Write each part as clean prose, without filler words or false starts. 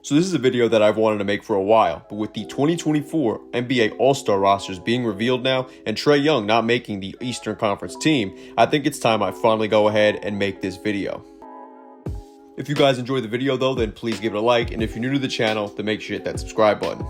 So this is a video that I've wanted to make for a while, but with the 2024 NBA All-Star rosters being revealed now and Trae Young not making the Eastern Conference team, I think it's time I finally go ahead and make this video. If you guys enjoyed the video though, then please give it a like, and if you're new to the channel, then make sure you hit that subscribe button.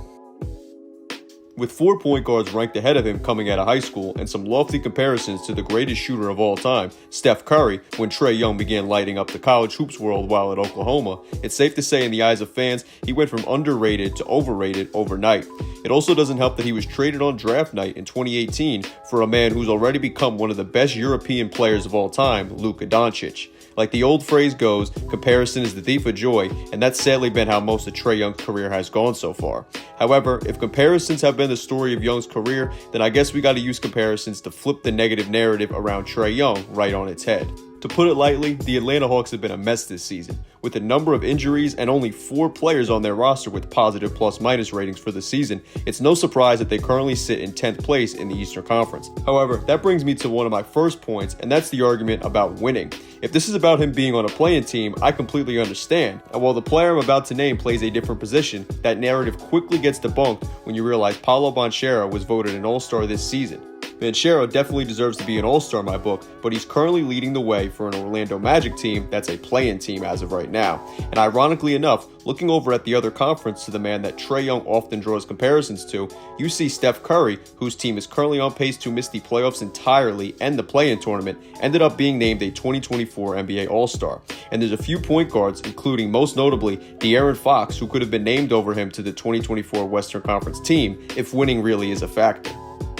With 4 point guards ranked ahead of him coming out of high school and some lofty comparisons to the greatest shooter of all time, Steph Curry, when Trae Young began lighting up the college hoops world while at Oklahoma, it's safe to say in the eyes of fans, he went from underrated to overrated overnight. It also doesn't help that he was traded on draft night in 2018 for a man who's already become one of the best European players of all time, Luka Doncic. Like the old phrase goes, comparison is the thief of joy, and that's sadly been how most of Trae Young's career has gone so far. However, if comparisons have been the story of Young's career, then I guess we got to use comparisons to flip the negative narrative around Trae Young right on its head. To put it lightly, the Atlanta Hawks have been a mess this season, with a number of injuries and only 4 players on their roster with positive plus-minus ratings for the season. It's no surprise that they currently sit in 10th place in the Eastern Conference. However, that brings me to one of my first points, and that's the argument about winning. If this is about him being on a play-in team, I completely understand. And while the player I'm about to name plays a different position, that narrative quickly gets debunked when you realize Paolo Banchero was voted an All-Star this season. Banchero definitely deserves to be an All-Star in my book, but he's currently leading the way for an Orlando Magic team that's a play-in team as of right now. And ironically enough, looking over at the other conference to the man that Trae Young often draws comparisons to, you see Steph Curry, whose team is currently on pace to miss the playoffs entirely and the play-in tournament, ended up being named a 2024 NBA All-Star. And there's a few point guards, including most notably De'Aaron Fox, who could have been named over him to the 2024 Western Conference team if winning really is a factor.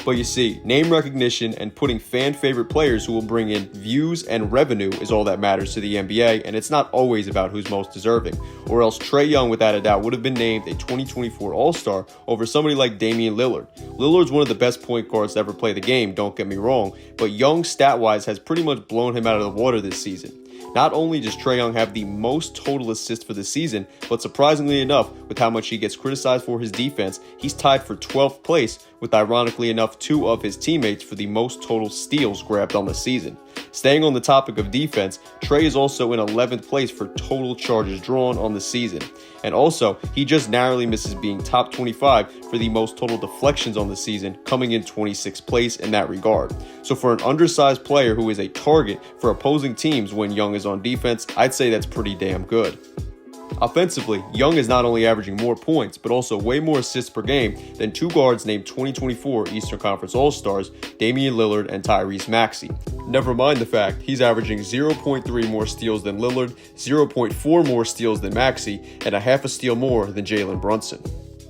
But you see, name recognition and putting fan-favorite players who will bring in views and revenue is all that matters to the NBA, and it's not always about who's most deserving. Or else Trae Young, without a doubt, would have been named a 2024 All-Star over somebody like Damian Lillard. Lillard's one of the best point guards to ever play the game, don't get me wrong, but Young, stat-wise, has pretty much blown him out of the water this season. Not only does Trae Young have the most total assists for the season, but surprisingly enough, with how much he gets criticized for his defense, he's tied for 12th place with, ironically enough, 2 of his teammates for the most total steals grabbed on the season. Staying on the topic of defense, Trae is also in 11th place for total charges drawn on the season. And also, he just narrowly misses being top 25 for the most total deflections on the season, coming in 26th place in that regard. So for an undersized player who is a target for opposing teams when Young is on defense, I'd say that's pretty damn good. Offensively, Young is not only averaging more points, but also way more assists per game than 2 guards named 2024 Eastern Conference All-Stars, Damian Lillard and Tyrese Maxey. Never mind the fact he's averaging 0.3 more steals than Lillard, 0.4 more steals than Maxey, and a half a steal more than Jalen Brunson.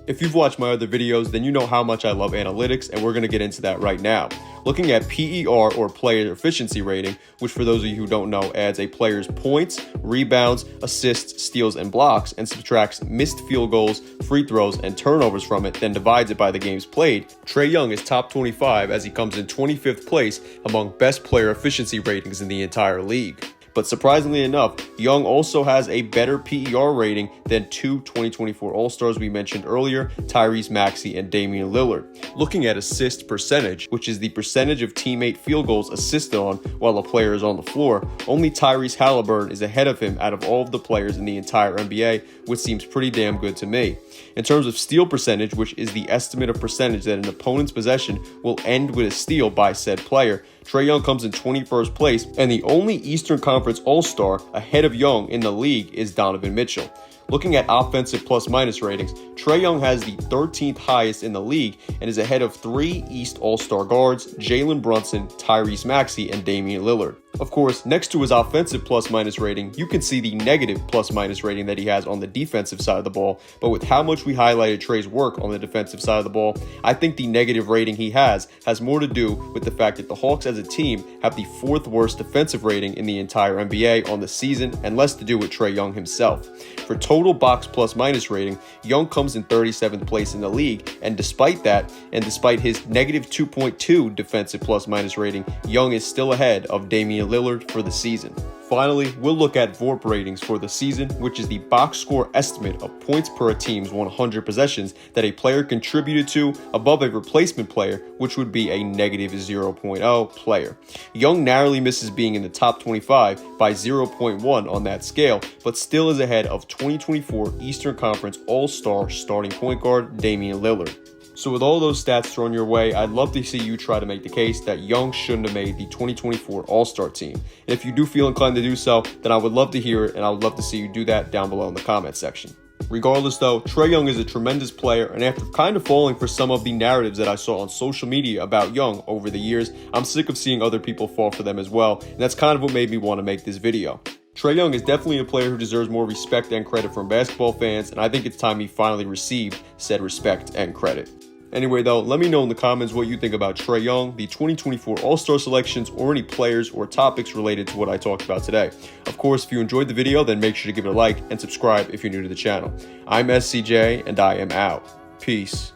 If you've watched my other videos, then you know how much I love analytics, and we're going to get into that right now. Looking at PER, or player efficiency rating, which for those of you who don't know adds a player's points, rebounds, assists, steals, and blocks, and subtracts missed field goals, free throws, and turnovers from it, then divides it by the games played, Trae Young is top 25 as he comes in 25th place among best player efficiency ratings in the entire league. But surprisingly enough, Young also has a better PER rating than 2 2024 All-Stars we mentioned earlier, Tyrese Maxey and Damian Lillard. Looking at assist percentage, which is the percentage of teammate field goals assisted on while a player is on the floor, only Tyrese Halliburton is ahead of him out of all of the players in the entire NBA, which seems pretty damn good to me. In terms of steal percentage, which is the estimate of percentage that an opponent's possession will end with a steal by said player, Trae Young comes in 21st place, and the only Eastern Conference All-Star ahead of Young in the league is Donovan Mitchell. Looking at offensive plus-minus ratings, Trae Young has the 13th highest in the league and is ahead of 3 East All-Star guards, Jalen Brunson, Tyrese Maxey, and Damian Lillard. Of course, next to his offensive plus-minus rating, you can see the negative plus-minus rating that he has on the defensive side of the ball, but with how much we highlighted Trae's work on the defensive side of the ball, I think the negative rating he has more to do with the fact that the Hawks as a team have the 4th worst defensive rating in the entire NBA on the season, and less to do with Trae Young himself. For total box plus-minus rating, Young comes in 37th place in the league, and despite that, and despite his negative 2.2 defensive plus-minus rating, Young is still ahead of Damian Lillard for the season. Finally, we'll look at VORP ratings for the season, which is the box score estimate of points per a team's 100 possessions that a player contributed to above a replacement player, which would be a negative 0.0 player. Young narrowly misses being in the top 25 by 0.1 on that scale, but still is ahead of 2024 Eastern Conference All-Star starting point guard Damian Lillard. So with all those stats thrown your way, I'd love to see you try to make the case that Young shouldn't have made the 2024 All-Star team. And if you do feel inclined to do so, then I would love to hear it, and I would love to see you do that down below in the comment section. Regardless though, Trae Young is a tremendous player, and after kind of falling for some of the narratives that I saw on social media about Young over the years, I'm sick of seeing other people fall for them as well, and that's kind of what made me want to make this video. Trae Young is definitely a player who deserves more respect and credit from basketball fans, and I think it's time he finally received said respect and credit. Anyway though, let me know in the comments what you think about Trae Young, the 2024 All-Star selections, or any players or topics related to what I talked about today. Of course, if you enjoyed the video, then make sure to give it a like and subscribe if you're new to the channel. I'm SCJ, and I am out. Peace.